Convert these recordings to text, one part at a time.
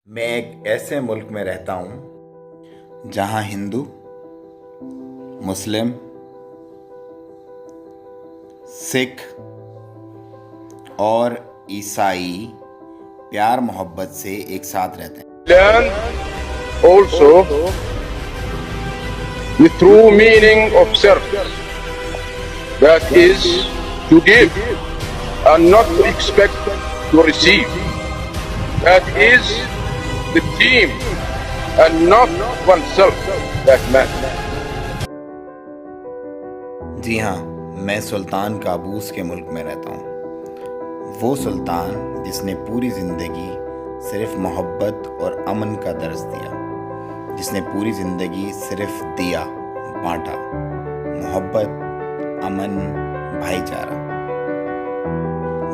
मैं एक ऐसे मुल्क में रहता हूँ जहाँ हिंदू, मुस्लिम, सिख और ईसाई प्यार मोहब्बत से एक साथ रहते हैं। Learn also the true meaning of service, that is to give and not to expect to receive. That is the team and not oneself that matters. जी हाँ, मैं सुल्तान काबूस के मुल्क में रहता हूँ। वो सुल्तान जिसने पूरी ज़िंदगी सिर्फ मोहब्बत और अमन का दर्स दिया, जिसने पूरी ज़िंदगी सिर्फ दिया, बांटा, मोहब्बत, अमन, भाईचारा।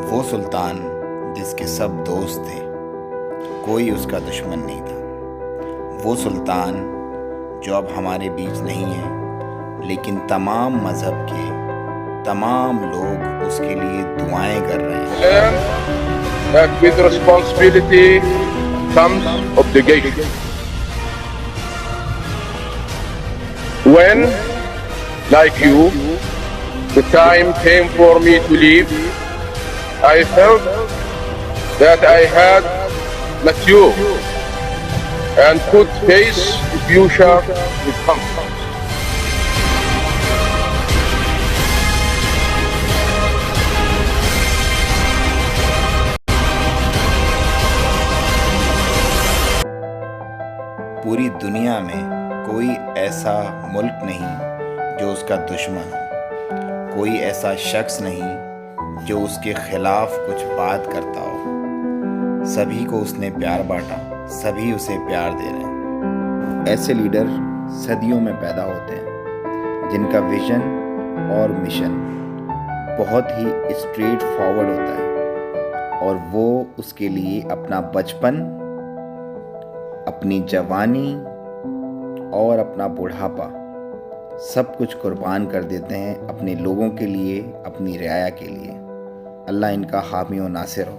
वो सुल्तान जिसके सब दोस्त थे, कोई उसका दुश्मन नहीं था। वो सुल्तान जो अब हमारे बीच नहीं है, लेकिन तमाम मज़हब के तमाम लोग उसके लिए दुआएं कर रहे हैं। Learn that with responsibility comes obligation. When, like you, the time came for me to leave, I felt that I had matured and could face the future with confidence. पूरी दुनिया में कोई ऐसा मुल्क नहीं जो उसका दुश्मन हो, कोई ऐसा शख्स नहीं जो उसके खिलाफ कुछ बात करता हो। सभी को उसने प्यार बांटा, सभी उसे प्यार दे रहे हैं। ऐसे लीडर सदियों में पैदा होते हैं जिनका विजन और मिशन बहुत ही स्ट्रेट फॉरवर्ड होता है और वो उसके लिए अपना बचपन, अपनी जवानी और अपना बुढ़ापा सब कुछ कुर्बान कर देते हैं अपने लोगों के लिए, अपनी रियाया के लिए। अल्लाह इनका हामी और नासिर हो।